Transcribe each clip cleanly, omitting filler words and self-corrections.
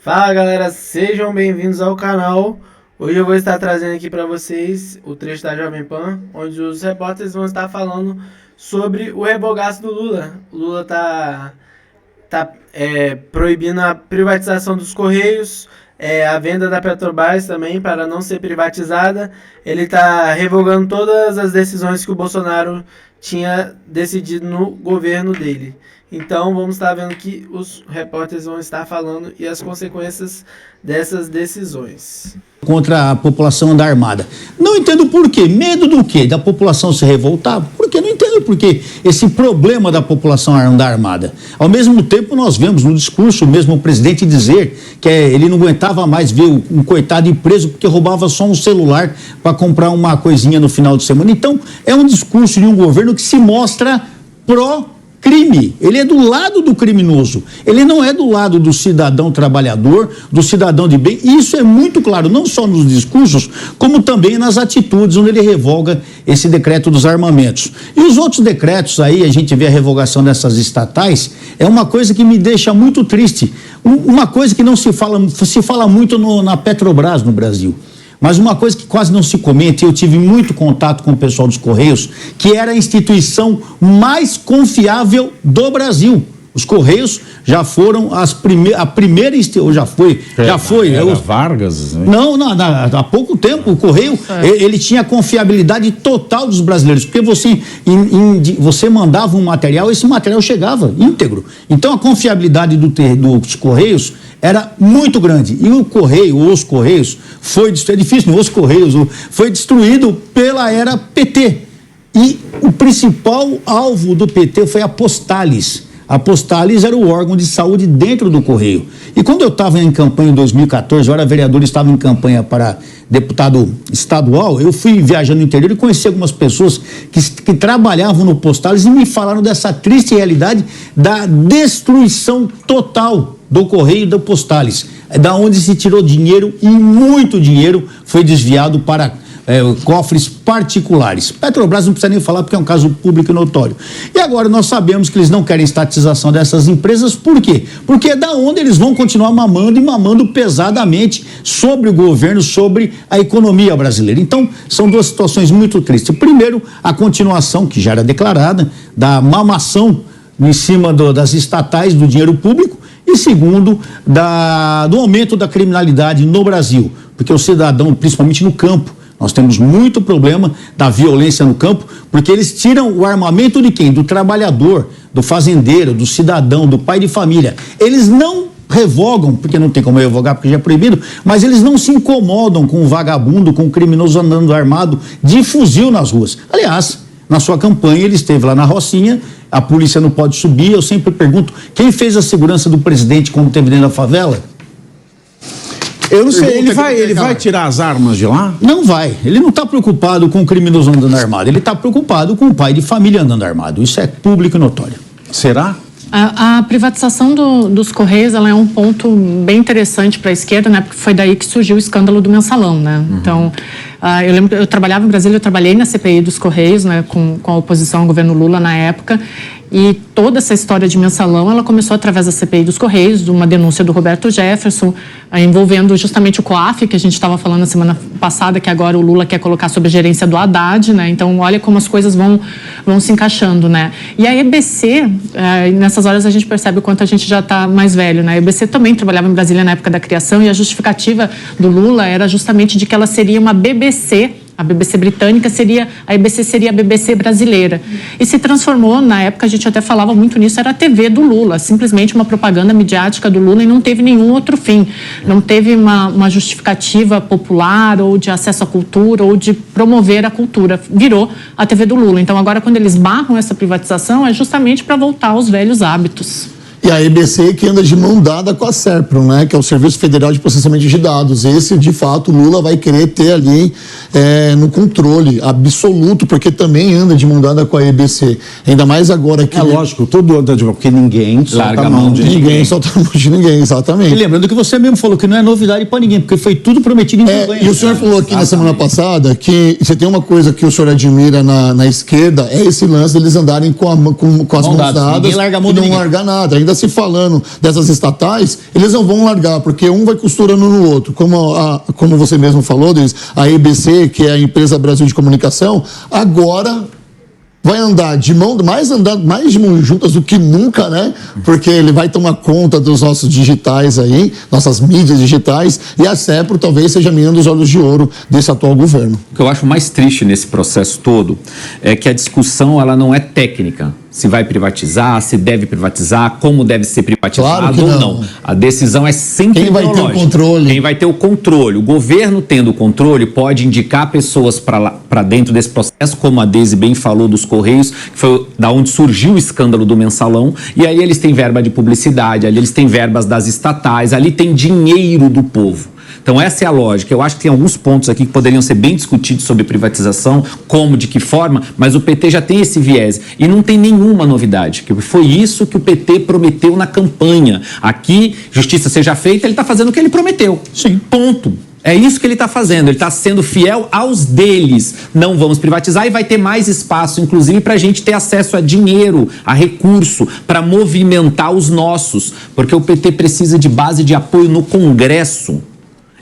Fala galera, sejam bem-vindos ao canal. Hoje eu vou estar trazendo aqui para vocês o trecho da Jovem Pan, onde os repórteres vão estar falando sobre o rebogaço do Lula. O Lula tá proibindo a privatização dos Correios, a venda da Petrobras também para não ser privatizada. Ele está revogando todas as decisões que o Bolsonaro tinha decidido no governo dele. Então vamos estar vendo que os repórteres vão estar falando e as consequências dessas decisões. Contra a população da Armada. Não entendo por quê. Medo do quê? Da população se revoltar? Por quê? Não entendo por quê esse problema da população da Armada. Ao mesmo tempo, nós vemos no discurso mesmo o presidente dizer que ele não aguentava mais ver um coitado preso porque roubava só um celular para comprar uma coisinha no final de semana. Então, é um discurso de um governo que se mostra pró-crime. Ele é do lado do criminoso, ele não é do lado do cidadão trabalhador, do cidadão de bem. Isso é muito claro, não só nos discursos, como também nas atitudes, onde ele revoga esse decreto dos armamentos. E os outros decretos aí, a gente vê a revogação dessas estatais, é uma coisa que me deixa muito triste. Uma coisa que não se fala muito na Petrobras no Brasil. Mas uma coisa que quase não se comenta, e eu tive muito contato com o pessoal dos Correios, que era a instituição mais confiável do Brasil. Os Correios já foram a primeira já foi. Era Vargas? Né? Não, há pouco tempo o Correio, ele tinha a confiabilidade total dos brasileiros, porque você mandava um material, esse material chegava íntegro. Então a confiabilidade dos Correios era muito grande. E os Correios, foi destruído pela era PT. E o principal alvo do PT foi a Postales. A Postales era o órgão de saúde dentro do Correio. E quando eu estava em campanha em 2014, eu era vereador e estava em campanha para deputado estadual, eu fui viajando no interior e conheci algumas pessoas que trabalhavam no Postales e me falaram dessa triste realidade da destruição total do Correio e do Postales. Da onde se tirou dinheiro, e muito dinheiro foi desviado para cofres particulares. Petrobras não precisa nem falar porque é um caso público e notório. E agora nós sabemos que eles não querem estatização dessas empresas, por quê? Porque é da onde eles vão continuar mamando pesadamente sobre o governo, sobre a economia brasileira. Então, são duas situações muito tristes. Primeiro, a continuação, que já era declarada, da mamação em cima das estatais, do dinheiro público, e segundo, do aumento da criminalidade no Brasil, porque o cidadão, principalmente no campo, nós temos muito problema da violência no campo, porque eles tiram o armamento de quem? Do trabalhador, do fazendeiro, do cidadão, do pai de família. Eles não revogam, porque não tem como revogar, porque já é proibido, mas eles não se incomodam com o vagabundo, com o criminoso andando armado de fuzil nas ruas. Aliás, na sua campanha ele esteve lá na Rocinha, a polícia não pode subir. Eu sempre pergunto, quem fez a segurança do presidente quando esteve dentro da favela? Eu não sei, ele vai tirar as armas de lá? Não vai. Ele não está preocupado com o criminoso andando armado. Ele está preocupado com o pai de família andando armado. Isso é público e notório. Será? A privatização dos Correios, ela é um ponto bem interessante para a esquerda, né? Porque foi daí que surgiu o escândalo do mensalão, né? Uhum. Então, eu lembro que eu trabalhava em Brasília, eu trabalhei na CPI dos Correios, né? Com a oposição ao governo Lula na época. E toda essa história de mensalão, ela começou através da CPI dos Correios, de uma denúncia do Roberto Jefferson, envolvendo justamente o COAF, que a gente estava falando na semana passada, que agora o Lula quer colocar sob a gerência do Haddad, né? Então, olha como as coisas vão se encaixando, né? E a EBC, nessas horas a gente percebe o quanto a gente já está mais velho, né? A EBC também trabalhava em Brasília na época da criação, e a justificativa do Lula era justamente de que ela seria uma BBC. A BBC britânica a EBC seria a BBC brasileira. E se transformou, na época a gente até falava muito nisso, era a TV do Lula, simplesmente uma propaganda midiática do Lula, e não teve nenhum outro fim. Não teve uma justificativa popular ou de acesso à cultura ou de promover a cultura. Virou a TV do Lula. Então agora, quando eles barram essa privatização, é justamente para voltar aos velhos hábitos. E a EBC que anda de mão dada com a SERPRO, né, que é o Serviço Federal de Processamento de Dados. Esse, de fato, o Lula vai querer ter ali no controle absoluto, porque também anda de mão dada com a EBC. Ainda mais agora que... lógico, todo anda de mão, porque ninguém solta a mão de ninguém. Ninguém solta a mão de ninguém, exatamente. E lembrando que você mesmo falou que não é novidade para ninguém, porque foi tudo prometido em campanha. E o senhor falou aqui na semana passada que você tem uma coisa que o senhor admira na esquerda, é esse lance deles andarem com as mãos dadas. Ninguém larga a mão de ninguém. Não larga nada. Ainda se falando dessas estatais, eles não vão largar, porque um vai costurando no outro. Como você mesmo falou, Denis, a EBC, que é a Empresa Brasil de Comunicação, agora vai andar mais de mãos juntas do que nunca, né? Porque ele vai tomar conta dos nossos digitais aí, nossas mídias digitais, e a CEPRO talvez seja a menina dos olhos de ouro desse atual governo. O que eu acho mais triste nesse processo todo é que a discussão ela não é técnica. Se vai privatizar, se deve privatizar, como deve ser privatizado ou não. A decisão é sempre quem vai ter o controle. Quem vai ter o controle. O governo tendo o controle pode indicar pessoas para dentro desse processo, como a Deise bem falou dos Correios, que foi da onde surgiu o escândalo do Mensalão, e aí eles têm verba de publicidade, ali eles têm verbas das estatais, ali tem dinheiro do povo. Então essa é a lógica. Eu acho que tem alguns pontos aqui que poderiam ser bem discutidos sobre privatização, como, de que forma, mas o PT já tem esse viés. E não tem nenhuma novidade, que foi isso que o PT prometeu na campanha. Aqui, justiça seja feita, ele está fazendo o que ele prometeu. Sim. Ponto. É isso que ele está fazendo, ele está sendo fiel aos deles. Não vamos privatizar e vai ter mais espaço, inclusive, para a gente ter acesso a dinheiro, a recurso, para movimentar os nossos. Porque o PT precisa de base de apoio no Congresso.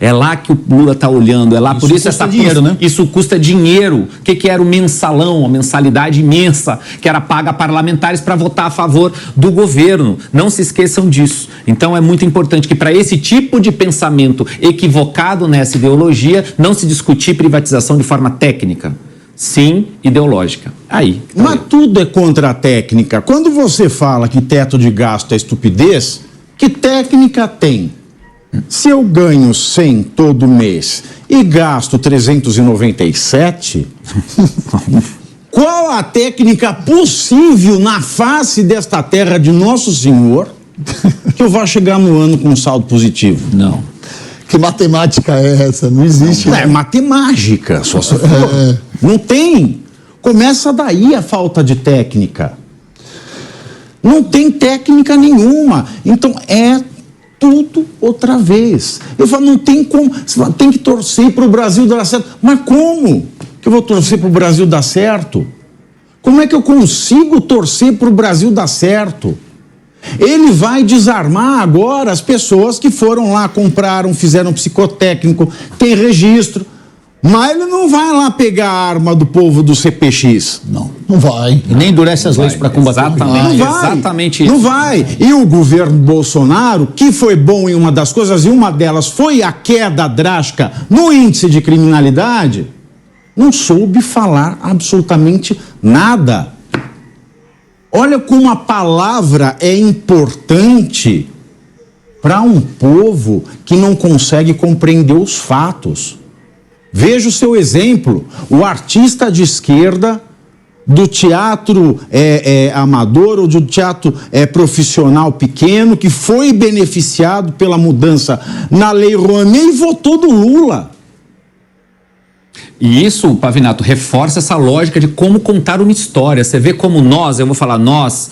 É lá que o Lula está olhando, é lá, por isso essa dinheiro, né? Isso custa dinheiro. O que era o mensalão, a mensalidade imensa que era paga a parlamentares para votar a favor do governo? Não se esqueçam disso. Então é muito importante que para esse tipo de pensamento equivocado nessa ideologia, não se discutir privatização de forma técnica. Sim, ideológica. Aí. Mas tudo é contra a técnica. Quando você fala que teto de gasto é estupidez, que técnica tem? Se eu ganho 100 todo mês e gasto 397, qual a técnica possível na face desta terra de Nosso Senhor que eu vá chegar no ano com um saldo positivo? Não. Que matemática é essa? Não existe. Não, é matemática, só se for. Não tem. Começa daí a falta de técnica. Não tem técnica nenhuma. Então tudo outra vez. Eu falo, não tem como, tem que torcer para o Brasil dar certo. Mas como que eu vou torcer para o Brasil dar certo? Como é que eu consigo torcer para o Brasil dar certo? Ele vai desarmar agora as pessoas que foram lá, compraram, fizeram psicotécnico, tem registro. Mas ele não vai lá pegar a arma do povo do CPX. Não vai. E nem endurece as leis para combater. Exatamente, não vai, exatamente isso. Não vai. E o governo Bolsonaro, que foi bom em uma das coisas, e uma delas foi a queda drástica no índice de criminalidade, não soube falar absolutamente nada. Olha como a palavra é importante para um povo que não consegue compreender os fatos. Veja o seu exemplo, o artista de esquerda do teatro amador ou do teatro profissional pequeno que foi beneficiado pela mudança na Lei Rouanet e votou do Lula. E isso, Pavinato, reforça essa lógica de como contar uma história. Você vê como nós, eu vou falar nós,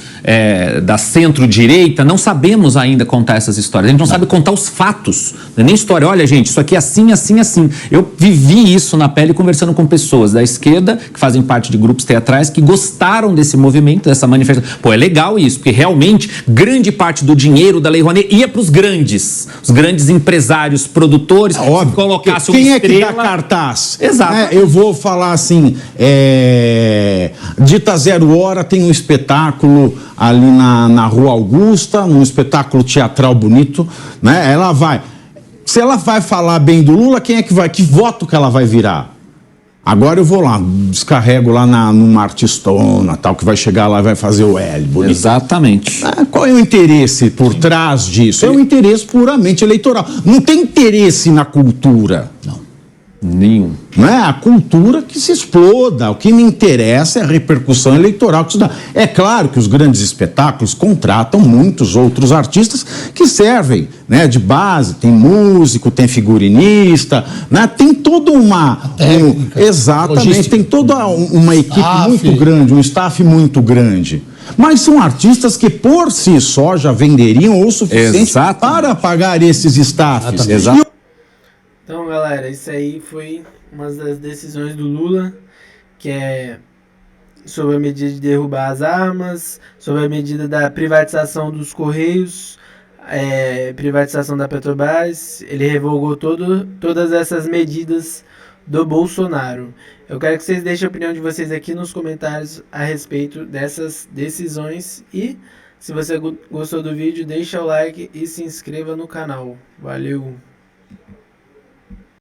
da centro-direita, não sabemos ainda contar essas histórias. A gente não sabe contar os fatos, não é nem história. Olha, gente, isso aqui é assim, assim, assim. Eu vivi isso na pele conversando com pessoas da esquerda, que fazem parte de grupos teatrais, que gostaram desse movimento, dessa manifestação. Pô, é legal isso, porque realmente grande parte do dinheiro da Lei Rouanet ia para os grandes empresários, produtores. Óbvio. Colocasse Quem uma é que estrela... dá cartaz? Exato. Eu vou falar assim, Dita Zero Hora tem um espetáculo ali na Rua Augusta, um espetáculo teatral bonito, né? Ela vai, se ela vai falar bem do Lula, quem é que vai, que voto que ela vai virar? Agora eu vou lá, descarrego lá numa artistona, tal, que vai chegar lá e vai fazer o L, bonito. Exatamente. Qual é o interesse por trás disso? É um interesse puramente eleitoral. Não tem interesse na cultura. Não. Nenhum. Não é a cultura que se exploda. O que me interessa é a repercussão eleitoral que isso dá. É claro que os grandes espetáculos contratam muitos outros artistas que servem, né, de base. Tem músico, tem figurinista, né, tem toda uma... exatamente, logística. Tem toda uma equipe muito grande, um staff muito grande. Mas são artistas que por si só já venderiam o suficiente para pagar esses staffs. Exato. Então, galera, isso aí foi uma das decisões do Lula, que é sobre a medida de derrubar as armas, sobre a medida da privatização dos Correios, privatização da Petrobras. Ele revogou todas essas medidas do Bolsonaro. Eu quero que vocês deixem a opinião de vocês aqui nos comentários a respeito dessas decisões e se você gostou do vídeo, deixa o like e se inscreva no canal. Valeu!